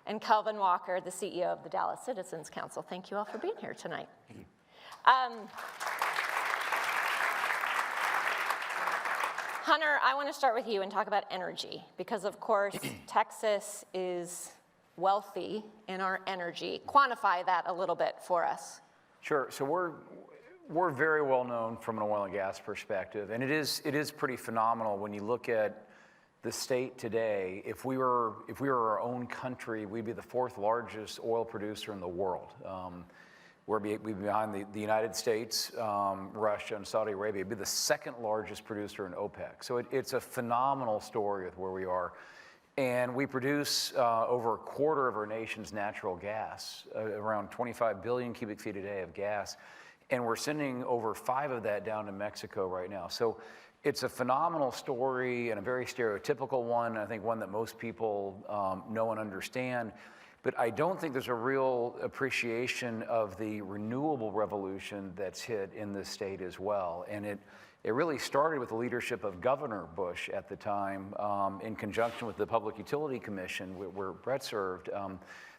and Kelvin Walker, the CEO of the Dallas Citizens Council. Thank you all for being here tonight. Thank you. Hunter, I want to start with you and talk about energy, because of course, Texas is wealthy in our energy. Quantify that a little bit for us. Sure. So we're very well known from an oil and gas perspective, and it is pretty phenomenal when you look at the state today. If we were our own country, we'd be the 4th largest oil producer in the world. We'd be behind the United States, Russia, and Saudi Arabia. We'd be the 2nd largest producer in OPEC. So it's a phenomenal story with where we are. And we produce over a quarter of our nation's natural gas, around 25 billion cubic feet a day of gas. And we're sending over 5 of that down to Mexico right now. So it's a phenomenal story and a very stereotypical one, I think one that most people know and understand. But I don't think there's a real appreciation of the renewable revolution that's hit in this state as well. And it really started with the leadership of Governor Bush at the time, in conjunction with the Public Utility Commission, where Brett served,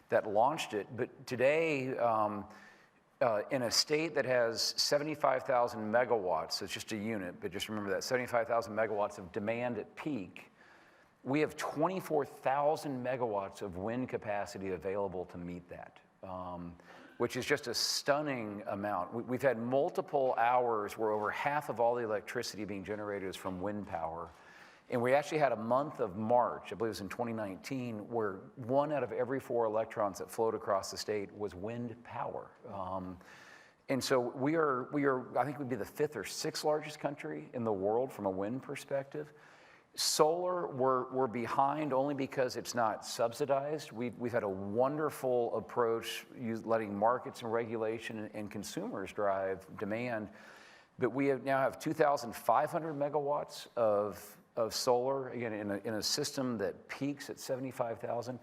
that launched it. But today, in a state that has 75,000 megawatts, so it's just a unit, but just remember that, 75,000 megawatts of demand at peak, we have 24,000 megawatts of wind capacity available to meet that, which is just a stunning amount. We've had multiple hours where over half of all the electricity being generated is from wind power. And we actually had a month of March, I believe it was in 2019, where 1 out of every 4 electrons that flowed across the state was wind power. And so we are, I think we'd be the 5th or 6th largest country in the world from a wind perspective. Solar, we're behind only because it's not subsidized. We've had a wonderful approach, letting markets and regulation and consumers drive demand. But we now have 2,500 megawatts of solar, again, in a system that peaks at 75,000.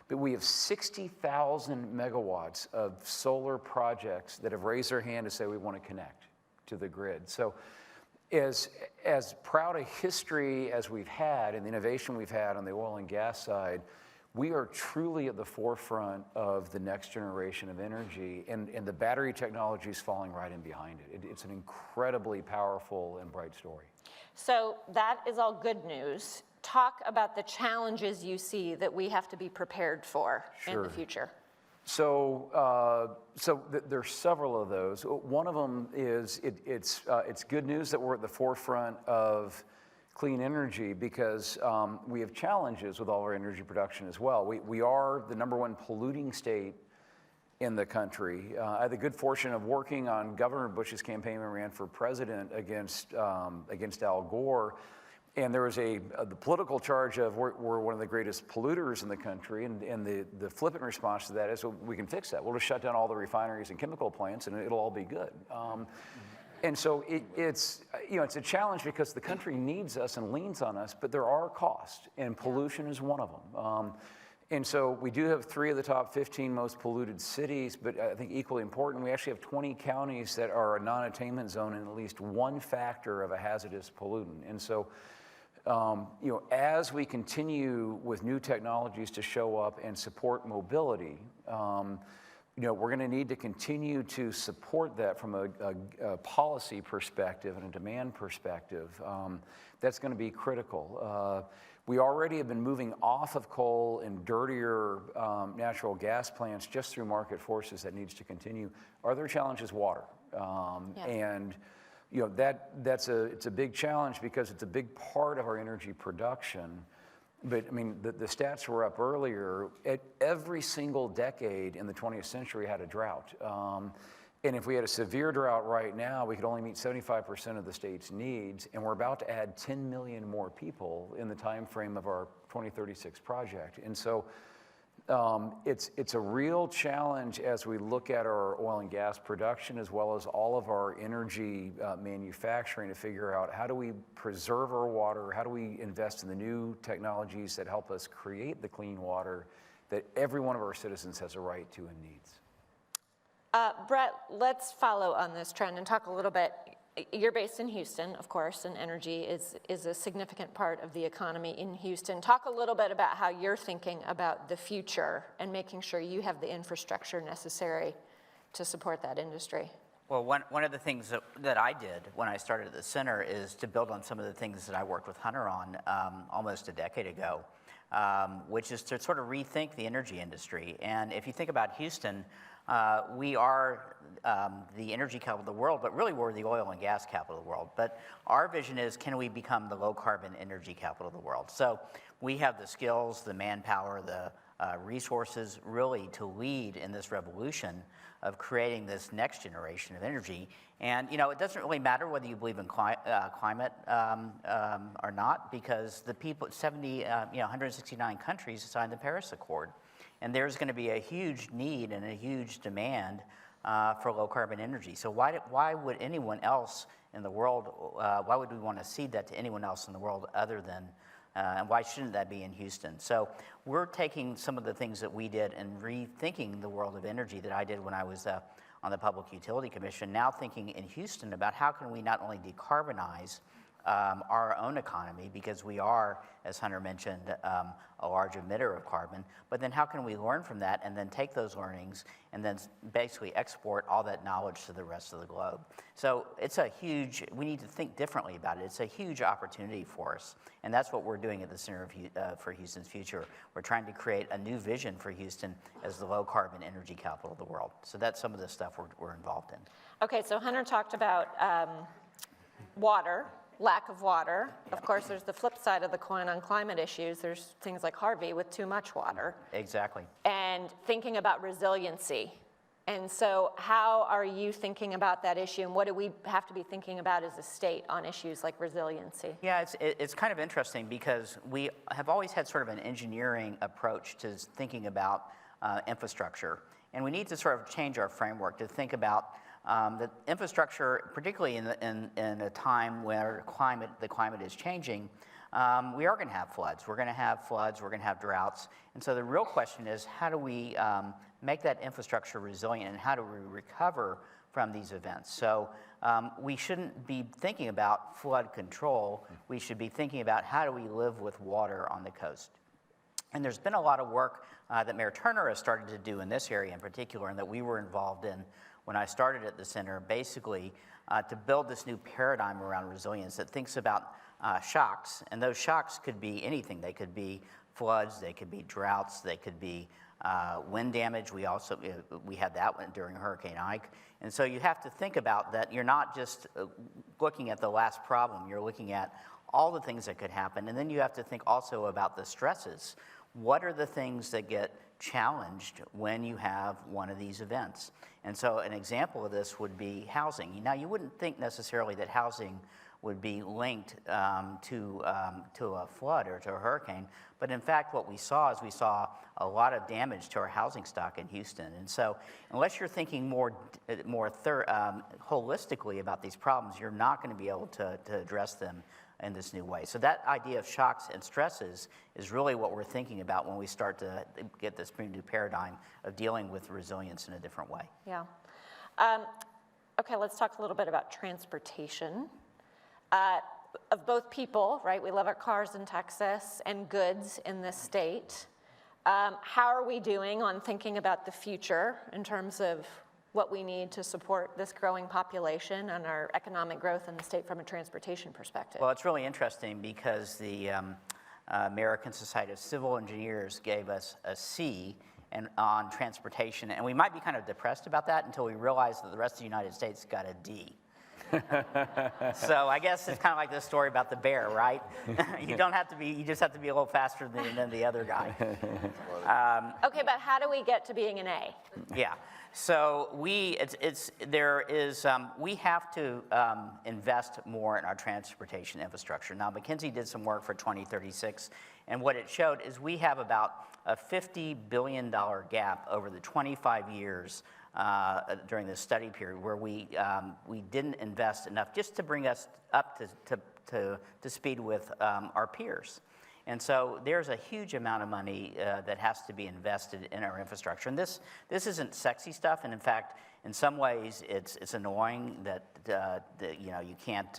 But we have 60,000 megawatts of solar projects that have raised their hand to say we want to connect to the grid. So as proud a history as we've had and the innovation we've had on the oil and gas side, we are truly at the forefront of the next generation of energy, and the battery technology is falling right in behind it. It's an incredibly powerful and bright story. So that is all good news. Talk about the challenges you see that we have to be prepared for in the future. So there's several of those. One of them is it's good news that we're at the forefront of clean energy, because we have challenges with all our energy production as well. We are the #1 polluting state in the country. I had the good fortune of working on Governor Bush's campaign when he ran for president against Al Gore. And there was the political charge of we're one of the greatest polluters in the country, and the flippant response to that is, well, we can fix that. We'll just shut down all the refineries and chemical plants, and it'll all be good. And so it's a challenge because the country needs us and leans on us, but there are costs, and pollution is one of them. And so we do have 3 of the top 15 most polluted cities, but I think equally important, we actually have 20 counties that are a non-attainment zone in at least 1 factor of a hazardous pollutant. And so as we continue with new technologies to show up and support mobility, we're going to need to continue to support that from a policy perspective and a demand perspective. That's going to be critical. We already have been moving off of coal and dirtier natural gas plants just through market forces. That needs to continue. Our other challenge is water, and it's a big challenge because it's a big part of our energy production. But I mean, the stats were up earlier. Every single decade in the 20th century had a drought. And if we had a severe drought right now, we could only meet 75% of the state's needs. And we're about to add 10 million more people in the time frame of our 2036 project. And so it's a real challenge as we look at our oil and gas production, as well as all of our energy manufacturing, to figure out how do we preserve our water, how do we invest in the new technologies that help us create the clean water that every one of our citizens has a right to and needs. Brett, let's follow on this trend and talk a little bit. you're based in Houston, of course, and energy is a significant part of the economy in Houston. Talk a little bit about how you're thinking about the future and making sure you have the infrastructure necessary to support that industry. Well, one of the things that I did when I started at the center is to build on some of the things that I worked with Hunter on almost a decade ago, which is to sort of rethink the energy industry. And if you think about Houston, we are the energy capital of the world, but really we're the oil and gas capital of the world. But our vision is, can we become the low carbon energy capital of the world? So we have the skills, the manpower, the resources really to lead in this revolution of creating this next generation of energy. And you know, it doesn't really matter whether you believe in climate or not, because the people, 169 countries signed the Paris Accord. And there's going to be a huge need and a huge demand for low carbon energy. So why would anyone else in the world, why would we want to cede that to anyone else in the world other than, and why shouldn't that be in Houston? So we're taking some of the things that we did and rethinking the world of energy that I did when I was on the Public Utility Commission, now thinking in Houston about how can we not only decarbonize our own economy, because we are, as Hunter mentioned, a large emitter of carbon, but then how can we learn from that and then take those learnings and then basically export all that knowledge to the rest of the globe. So it's a huge, we need to think differently about it. It's a huge opportunity for us, and that's what we're doing at the Center for Houston's Future. We're trying to create a new vision for Houston as the low carbon energy capital of the world. So that's some of the stuff we're involved in. Okay, so Hunter talked about water. Lack of water. Of course, there's the flip side of the coin on climate issues. There's things like Harvey with too much water. Exactly. And thinking about resiliency. And so how are you thinking about that issue, and what do we have to be thinking about as a state on issues like resiliency? Yeah, it's kind of interesting because we have always had sort of an engineering approach to thinking about infrastructure. And we need to sort of change our framework to think about the infrastructure, particularly in a time where the climate is changing. We are going to have floods. We're going to have floods. We're going to have droughts. And so the real question is, how do we make that infrastructure resilient, and how do we recover from these events? So we shouldn't be thinking about flood control. We should be thinking about how do we live with water on the coast. And there's been a lot of work that Mayor Turner has started to do in this area in particular, and that we were involved in when I started at the center, basically to build this new paradigm around resilience that thinks about shocks. And those shocks could be anything. They could be floods, they could be droughts, they could be wind damage. We had that one during Hurricane Ike. And so you have to think about that. You're not just looking at the last problem, you're looking at all the things that could happen. And then you have to think also about the stresses. What are the things that get challenged when you have one of these events? And so an example of this would be housing. Now, you wouldn't think necessarily that housing would be linked to a flood or to a hurricane, but in fact what we saw is a lot of damage to our housing stock in Houston. And so unless you're thinking more holistically about these problems, you're not going to be able to address them in this new way. So that idea of shocks and stresses is really what we're thinking about when we start to get this new paradigm of dealing with resilience in a different way. Yeah. Okay, let's talk a little bit about transportation. Of both people, right? We love our cars in Texas, and goods in this state. How are we doing on thinking about the future in terms of what we need to support this growing population and our economic growth in the state from a transportation perspective? Well, it's really interesting because the American Society of Civil Engineers gave us a C on transportation, and we might be kind of depressed about that until we realize that the rest of the United States got a D. So I guess it's kind of like this story about the bear, right? You just have to be a little faster than the other guy. Okay, but how do we get to being an A? Yeah. So we have to invest more in our transportation infrastructure. Now, McKinsey did some work for 2036, and what it showed is we have about a $50 billion gap over the 25 years during this study period where we didn't invest enough just to bring us up to speed with our peers. And so there's a huge amount of money that has to be invested in our infrastructure. And this isn't sexy stuff. And in fact, in some ways, it's annoying that you know, you can't,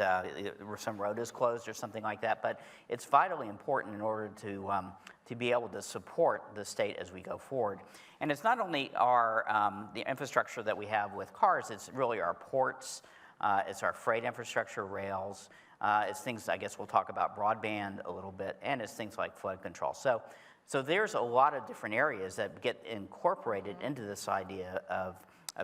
some road is closed or something like that. But it's vitally important in order to be able to support the state as we go forward. And it's not only the infrastructure that we have with cars, it's really our ports, it's our freight infrastructure, rails, it's things, I guess we'll talk about broadband a little bit, and it's things like flood control. So there's a lot of different areas that get incorporated into this idea of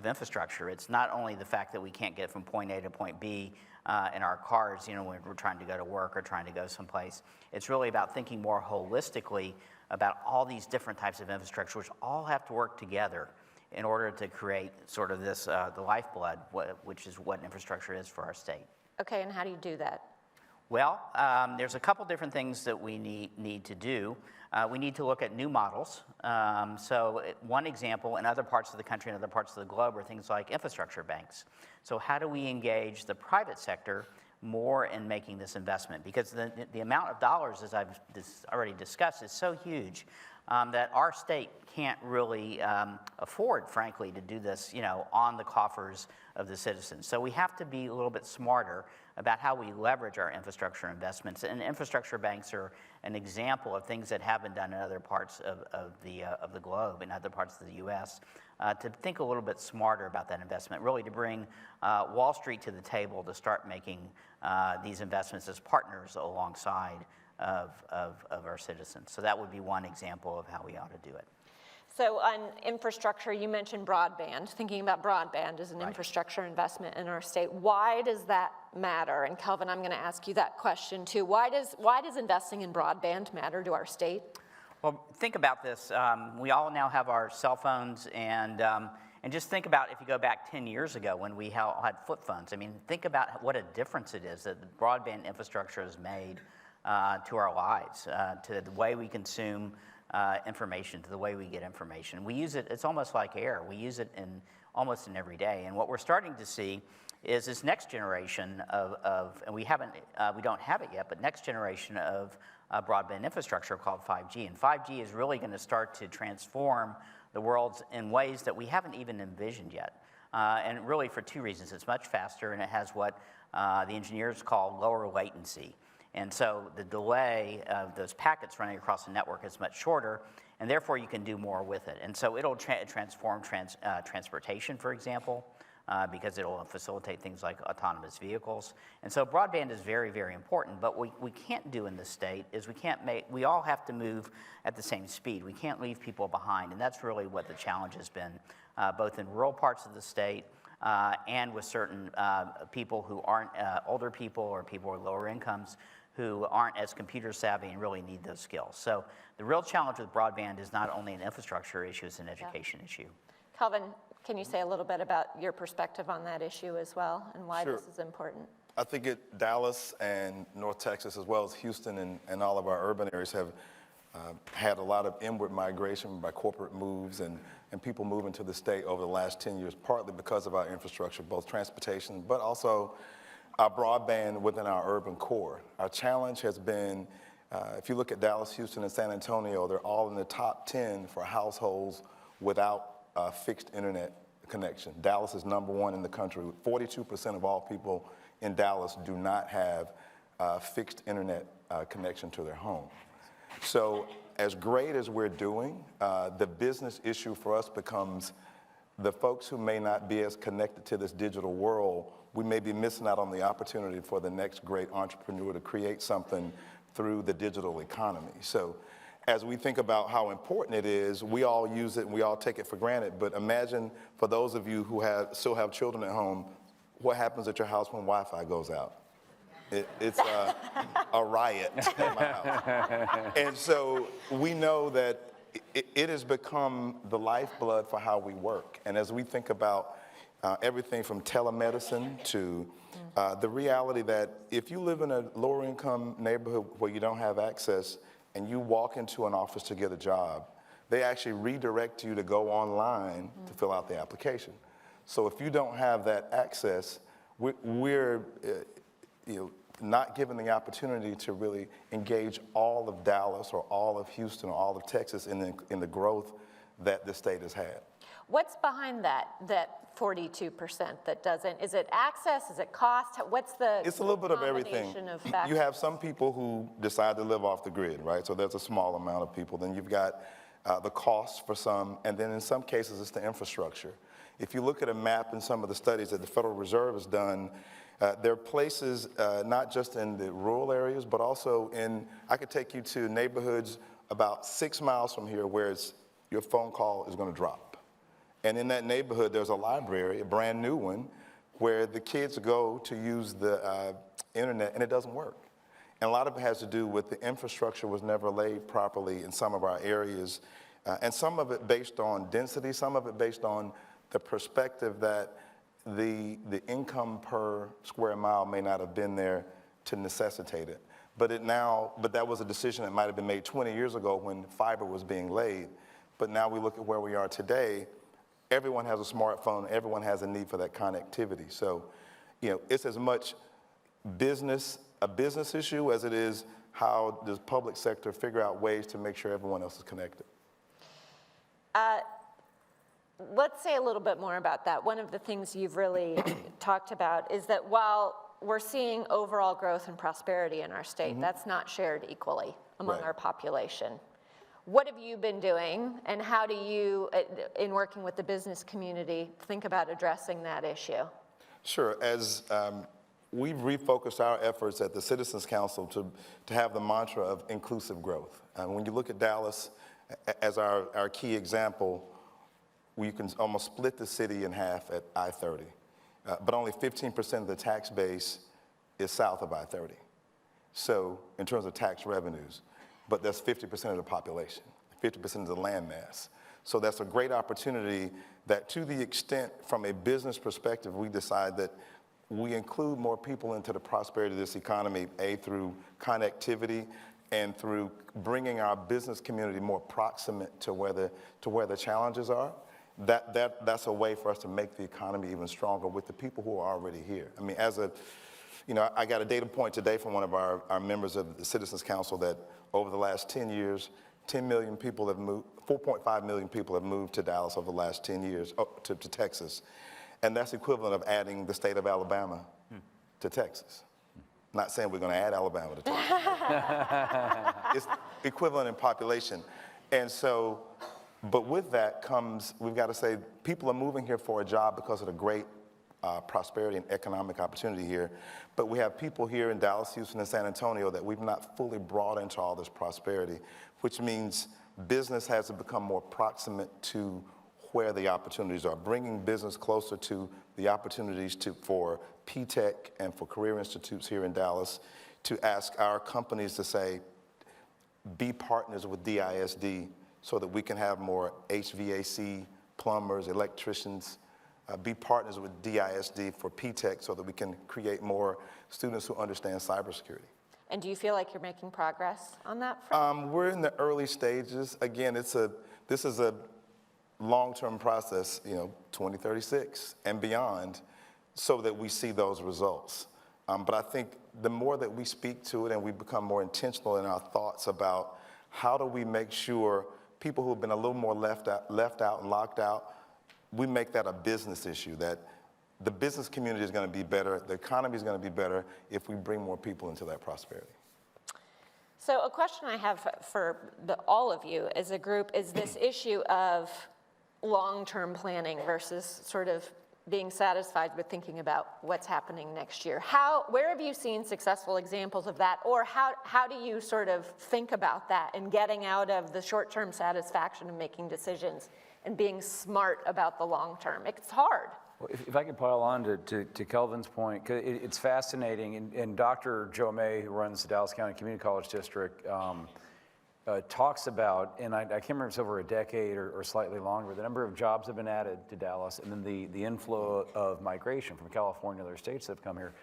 infrastructure. It's not only the fact that we can't get from point A to point B in our cars, you know, when we're trying to go to work or trying to go someplace. It's really about thinking more holistically about all these different types of infrastructure, which all have to work together in order to create sort of this, the lifeblood, which is what infrastructure is for our state. Okay, and how do you do that? Well, there's a couple different things that we need to do. We need to look at new models. So one example in other parts of the country and other parts of the globe are things like infrastructure banks. So how do we engage the private sector more in making this investment? Because the amount of dollars, as I've already discussed, is so huge that our state can't really afford, frankly, to do this, you know, on the coffers of the citizens. So we have to be a little bit smarter about how we leverage our infrastructure investments. And infrastructure banks are an example of things that have been done in other parts of the globe, in other parts of the U.S., to think a little bit smarter about that investment, really to bring Wall Street to the table to start making these investments as partners alongside of our citizens. So that would be one example of how we ought to do it. So on infrastructure, you mentioned broadband, thinking about broadband as an Right. infrastructure investment in our state. Why does that matter? And Kelvin, I'm going to ask you that question too. Why does investing in broadband matter to our state? Well, think about this. We all now have our cell phones, and just think about if you go back 10 years ago when we had flip phones. I mean, think about what a difference it is that the broadband infrastructure has made to our lives, to the way we consume information, to the way we get information. We use it, it's almost like air. We use it almost in every day. And what we're starting to see is this next generation and we don't have it yet, but next generation of broadband infrastructure called 5G. And 5G is really going to start to transform the world in ways that we haven't even envisioned yet. And really for two reasons. It's much faster, and it has what the engineers call lower latency. And so the delay of those packets running across the network is much shorter, and therefore you can do more with it. And so it'll transform transportation, for example, because it'll facilitate things like autonomous vehicles. And so broadband is very, very important. But what we can't do in this state is we all have to move at the same speed. We can't leave people behind, and that's really what the challenge has been, both in rural parts of the state and with certain people who aren't older people or people with lower incomes who aren't as computer savvy and really need those skills. So the real challenge with broadband is not only an infrastructure issue, it's an education issue. Kelvin, can you say a little bit about your perspective on that issue as well and why Sure. this is important? I think Dallas and North Texas, as well as Houston and all of our urban areas, have had a lot of inward migration by corporate moves and people moving to the state over the last 10 years, partly because of our infrastructure, both transportation, but also our broadband within our urban core. Our challenge has been, if you look at Dallas, Houston, and San Antonio, they're all in the top 10 for households without a fixed internet connection. Dallas is #1 in the country. 42% of all people in Dallas do not have a fixed internet connection to their home. So as great as we're doing, the business issue for us becomes the folks who may not be as connected to this digital world. We may be missing out on the opportunity for the next great entrepreneur to create something through the digital economy. So as we think about how important it is, we all use it and we all take it for granted, but imagine for those of you who still have children at home, what happens at your house when Wi-Fi goes out? It's a riot in my house. And so we know that it has become the lifeblood for how we work. And as we think about everything from telemedicine to the reality that if you live in a lower income neighborhood where you don't have access and you walk into an office to get a job, they actually redirect you to go online to fill out the application. So if you don't have that access, we're not given the opportunity to really engage all of Dallas or all of Houston or all of Texas in the growth that the state has had. What's behind that 42% that doesn't? Is it access? Is it cost? What's the It's a little bit of everything. combination of factors? You have some people who decide to live off the grid, right? So there's a small amount of people. Then you've got the cost for some, and then in some cases it's the infrastructure. If you look at a map in some of the studies that the Federal Reserve has done, there are places not just in the rural areas, but also I could take you to neighborhoods about 6 miles from here where your phone call is going to drop. And in that neighborhood, there's a library, a brand new one, where the kids go to use the internet and it doesn't work. And a lot of it has to do with the infrastructure was never laid properly in some of our areas. And some of it based on density, some of it based on the perspective that the income per square mile may not have been there to necessitate it. But that was a decision that might have been made 20 years ago when fiber was being laid. But now we look at where we are today, everyone has a smartphone, everyone has a need for that connectivity. So, it's as much a business issue as it is how does public sector figure out ways to make sure everyone else is connected. Let's say a little bit more about that. One of the things you've really talked about is that while we're seeing overall growth and prosperity in our state, that's not shared equally among our population. What have you been doing, and how do you, in working with the business community, think about addressing that issue? Sure. As we've refocused our efforts at the Citizens Council to have the mantra of inclusive growth. When you look at Dallas as our key example, you can almost split the city in half at I-30, but only 15% of the tax base is south of I-30. So in terms of tax revenues, but that's 50% of the population, 50% of the land mass. So that's a great opportunity that, to the extent from a business perspective, we decide that we include more people into the prosperity of this economy, through connectivity and through bringing our business community more proximate to where the challenges are. That's a way for us to make the economy even stronger with the people who are already here. I mean, I got a data point today from one of our members of the Citizens Council that over the last 10 years, 10 million people have moved, 4.5 million people have moved to Dallas over the last 10 years, to Texas. And that's equivalent of adding the state of Alabama to Texas. Not saying we're going to add Alabama to Texas. It's equivalent in population. And so, but with that comes, we've got to say, people are moving here for a job because of the great prosperity and economic opportunity here. But we have people here in Dallas, Houston, and San Antonio that we've not fully brought into all this prosperity, which means business has to become more proximate to where the opportunities are, bringing business closer to the opportunities for P-Tech and for career institutes here in Dallas, to ask our companies to say, be partners with DISD so that we can have more HVAC, plumbers, electricians, be partners with DISD for P-Tech so that we can create more students who understand cybersecurity. And do you feel like you're making progress on that front? We're in the early stages. Again, this is a long-term process, 2036 and beyond, so that we see those results. But I think the more that we speak to it and we become more intentional in our thoughts about how do we make sure people who have been a little more left out and locked out, we make that a business issue, that the business community is going to be better, the economy is going to be better if we bring more people into that prosperity. So a question I have for all of you as a group is this issue of long-term planning versus sort of being satisfied with thinking about what's happening next year. Where have you seen successful examples of that, or how do you sort of think about that and getting out of the short-term satisfaction of making decisions and being smart about the long term? It's hard. Well, if I could pile on to Kelvin's point, 'cause it's fascinating, and Dr. Joe May, who runs the Dallas County Community College District, talks about, and I can't remember if it's over a decade or slightly longer, the number of jobs have been added to Dallas, and then the inflow of migration from California and other states that have come here,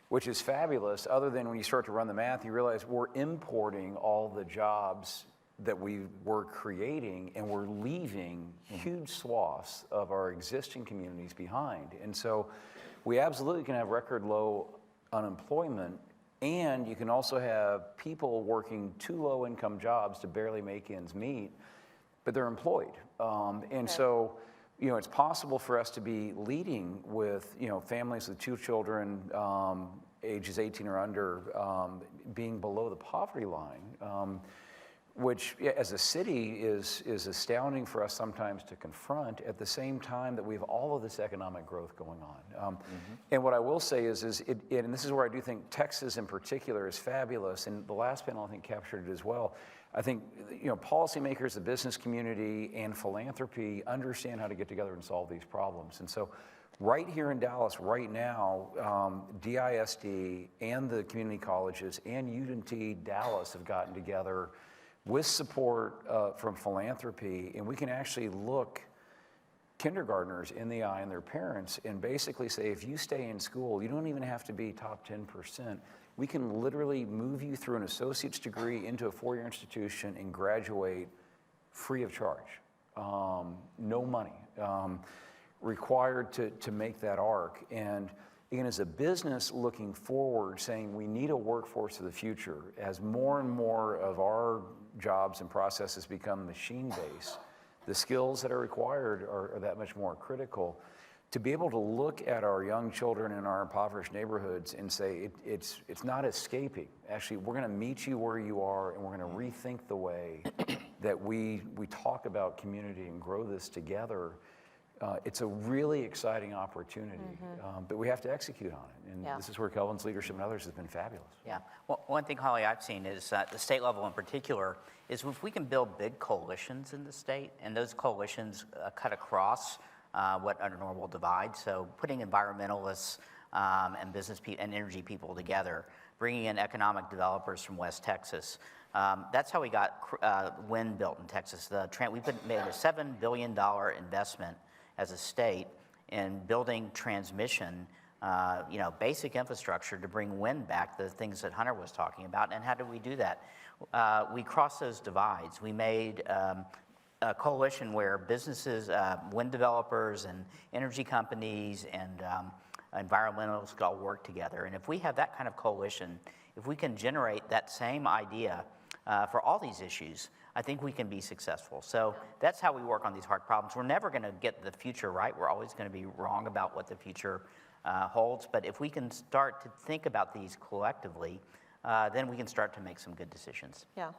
which is fabulous, other than when you start to run the math, you realize we're importing all the jobs that we were creating, and we're leaving huge swaths of our existing communities behind. And so we absolutely can have record low unemployment And you can also have people working 2 low-income jobs to barely make ends meet, but they're employed. And so, you know, it's possible for us to be leading with, you know, families with 2 children, ages 18 or under, being below the poverty line, which as a city is astounding for us sometimes to confront at the same time that we have all of this economic growth going on. And what I will say is and this is where I do think Texas in particular is fabulous, and the last panel I think captured it as well. I think, you know, policymakers, the business community, and philanthropy understand how to get together and solve these problems. And so right here in Dallas, right now, DISD and the community colleges and UNT Dallas have gotten together with support from philanthropy, and we can actually look kindergartners in the eye and their parents and basically say, if you stay in school, you don't even have to be top 10%. We can literally move you through an associate's degree into a 4-year institution and graduate free of charge. No money required to make that arc. And again, as a business looking forward, saying we need a workforce of the future, as more and more of our jobs and processes become machine-based, the skills that are required are that much more critical. To be able to look at our young children in our impoverished neighborhoods and say, it's not escaping. Actually, we're gonna meet you where you are, and we're gonna rethink the way that we talk about community and grow this together. It's a really exciting opportunity, but we have to execute on it. And this is where Kelvin's leadership and others has been fabulous. Yeah. Well, one thing, Holly, I've seen is the state level in particular is if we can build big coalitions in the state, and those coalitions cut across what are normal divides. So putting environmentalists and business people and energy people together, bringing in economic developers from West Texas. That's how we got wind built in Texas. We made a $7 billion investment as a state in building transmission, you know, basic infrastructure to bring wind back, the things that Hunter was talking about. And how did we do that? We crossed those divides. We made a coalition where businesses, wind developers and energy companies and environmentalists could all work together. And if we have that kind of coalition, if we can generate that same idea for all these issues, I think we can be successful. So that's how we work on these hard problems. We're never going to get the future right. We're always going to be wrong about what the future holds. But if we can start to think about these collectively, then we can start to make some good decisions. Yeah.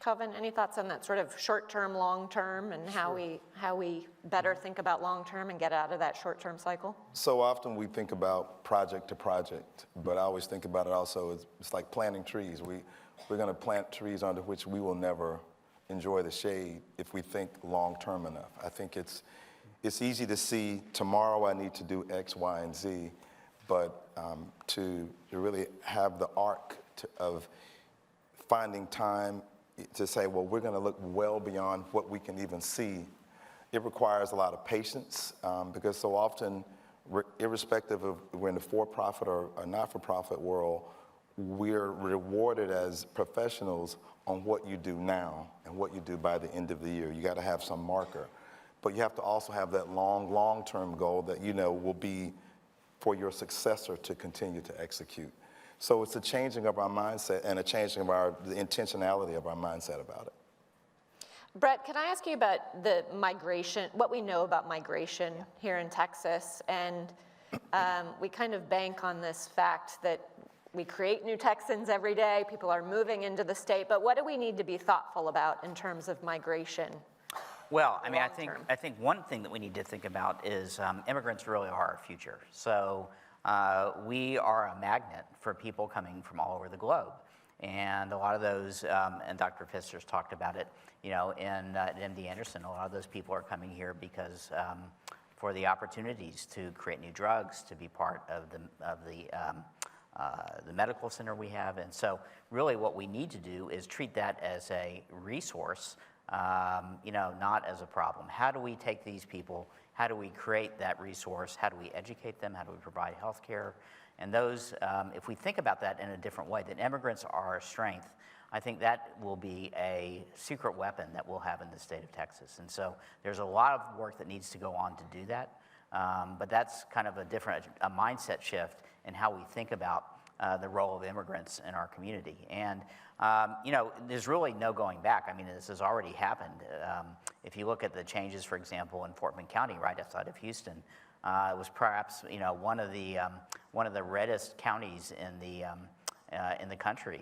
Kelvin, any thoughts on that sort of short-term, long-term, and how we better think about long-term and get out of that short-term cycle? So often we think about project to project, but I always think about it also as it's like planting trees. We're going to plant trees under which we will never enjoy the shade if we think long-term enough. I think it's easy to see tomorrow I need to do X, Y, and Z, but to really have the arc of finding time to say, well, we're going to look well beyond what we can even see. It requires a lot of patience because so often, irrespective of we're in the for-profit or not-for-profit world, we're rewarded as professionals on what you do now and what you do by the end of the year. You got to have some marker. But you have to also have that long-term goal that you know will be for your successor to continue to execute. So it's a changing of our mindset and a changing of the intentionality of our mindset about it. Brett, can I ask you about the migration, what we know about migration here in Texas? And we kind of bank on this fact that we create new Texans every day, people are moving into the state, but what do we need to be thoughtful about in terms of migration? Well, I mean, I think one thing that we need to think about is immigrants really are our future. So we are a magnet for people coming from all over the globe. And a lot of those, and Dr. Pfister's talked about it, you know, at MD Anderson, a lot of those people are coming here because for the opportunities to create new drugs, to be part of the medical center we have. And so really what we need to do is treat that as a resource, you know, not as a problem. How do we take these people? How do we create that resource? How do we educate them? How do we provide health care? And those, if we think about that in a different way, that immigrants are our strength, I think that will be a secret weapon that we'll have in the state of Texas. And so there's a lot of work that needs to go on to do that. But that's kind of a mindset shift in how we think about the role of immigrants in our community. And, there's really no going back. I mean, this has already happened. If you look at the changes, for example, in Fort Bend County, right outside of Houston, it was perhaps, one of the reddest counties in the country.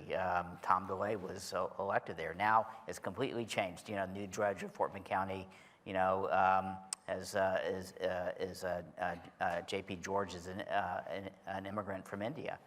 Tom DeLay was elected there. Now it's completely changed. New judge of Fort Bend County, J.P. George is an immigrant from India.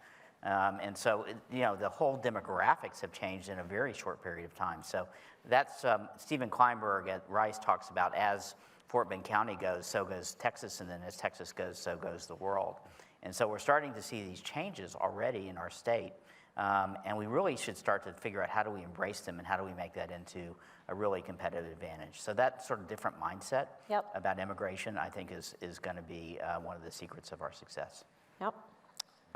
And so, the whole demographics have changed in a very short period of time. So that's, Stephen Kleinberg at Rice talks about, as Fort Bend County goes, so goes Texas, and then as Texas goes, so goes the world. And so we're starting to see these changes already in our state. And we really should start to figure out how do we embrace them and how do we make that into a really competitive advantage. So that sort of different mindset about immigration, I think, is going to be one of the secrets of our success. Yep.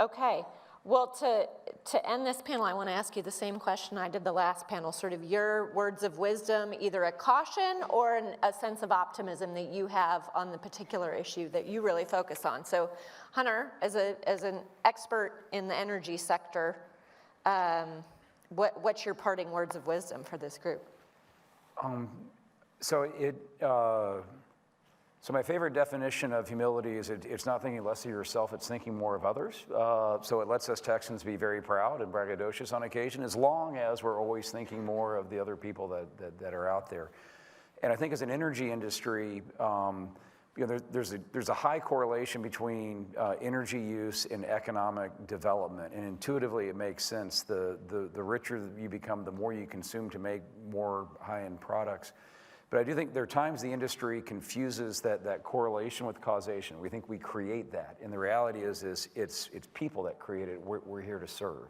Okay. Well, to end this panel, I want to ask you the same question I did the last panel, sort of your words of wisdom, either a caution or a sense of optimism that you have on the particular issue that you really focus on. So, Hunter, as an expert in the energy sector, what's your parting words of wisdom for this group? So my favorite definition of humility is it's not thinking less of yourself, it's thinking more of others. So it lets us Texans be very proud and braggadocious on occasion, as long as we're always thinking more of the other people that are out there. And I think as an energy industry, there's a high correlation between energy use and economic development, and intuitively it makes sense. The richer you become, the more you consume to make more high-end products. But I do think there are times the industry confuses that correlation with causation. We think we create that, and the reality is it's people that create it. We're here to serve.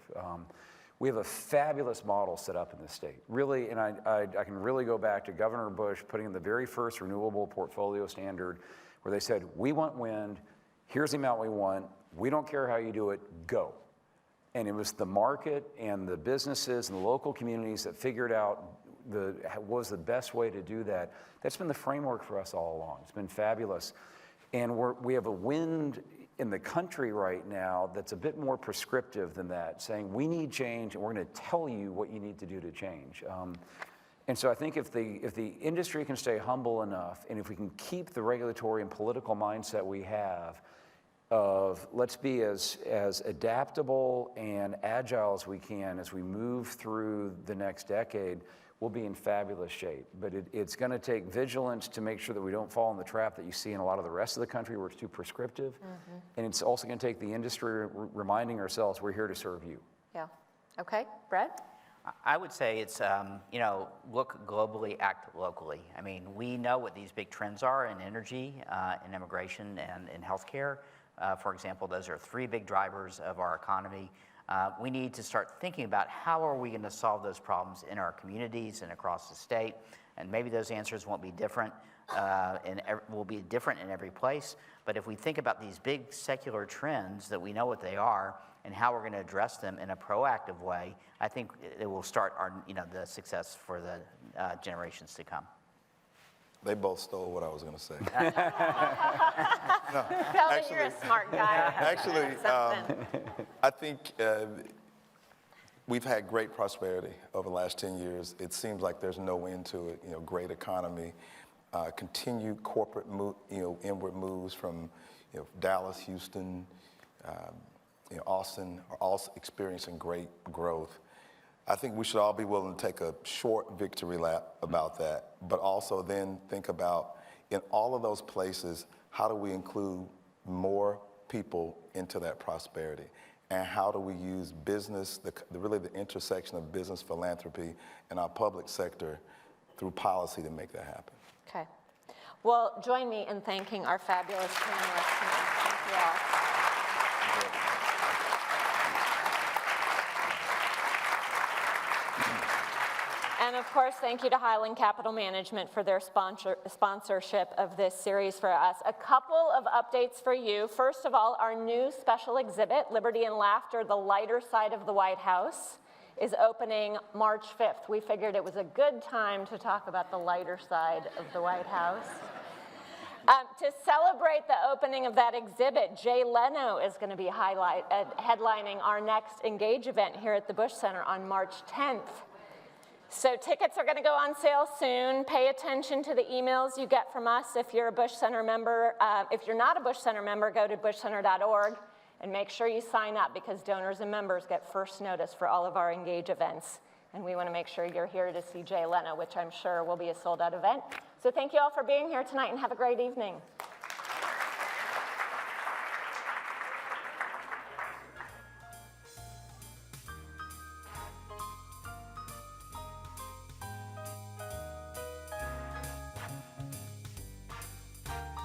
We have a fabulous model set up in this state, really, and I can really go back to Governor Bush putting in the very first renewable portfolio standard, where they said, we want wind, here's the amount we want, we don't care how you do it, go. And it was the market and the businesses and the local communities that figured out what was the best way to do that. That's been the framework for us all along. It's been fabulous. And we have a wind in the country right now that's a bit more prescriptive than that, saying we need change and we're going to tell you what you need to do to change. And so I think if the industry can stay humble enough, and if we can keep the regulatory and political mindset we have of let's be as adaptable and agile as we can as we move through the next decade, we'll be in fabulous shape. But it's going to take vigilance to make sure that we don't fall in the trap that you see in a lot of the rest of the country where it's too prescriptive. Mm-hmm. And it's also going to take the industry reminding ourselves we're here to serve you. Yeah. Okay. Brad? I would say it's, look globally, act locally. I mean, we know what these big trends are in energy, in immigration, and in healthcare. For example, those are three big drivers of our economy. We need to start thinking about how are we going to solve those problems in our communities and across the state. And maybe those answers won't be different, will be different in every place. But if we think about these big secular trends that we know what they are and how we're going to address them in a proactive way, I think it will start the success for the generations to come. They both stole what I was going to say. No, actually, you're a smart guy. Actually, I think we've had great prosperity over the last 10 years. It seems like there's no end to it. Great economy, continued corporate inward moves from Dallas, Houston, Austin are all experiencing great growth. I think we should all be willing to take a short victory lap about that, but also then think about, in all of those places, how do we include more people into that prosperity? And how do we use business, really the intersection of business, philanthropy, and our public sector through policy to make that happen? Okay. Well, join me in thanking our fabulous panelists tonight. Thank you all. And of course, thank you to Highland Capital Management for their sponsorship of this series for us. A couple of updates for you. First of all, our new special exhibit, Liberty and Laughter, The Lighter Side of the White House, is opening March 5th. We figured it was a good time to talk about the lighter side of the White House. To celebrate the opening of that exhibit, Jay Leno is going to be headlining our next Engage event here at the Bush Center on March 10th. So tickets are going to go on sale soon. Pay attention to the emails you get from us if you're a Bush Center member. If you're not a Bush Center member, go to bushcenter.org and make sure you sign up, because donors and members get first notice for all of our Engage events. And we want to make sure you're here to see Jay Leno, which I'm sure will be a sold-out event. So thank you all for being here tonight, and have a great evening.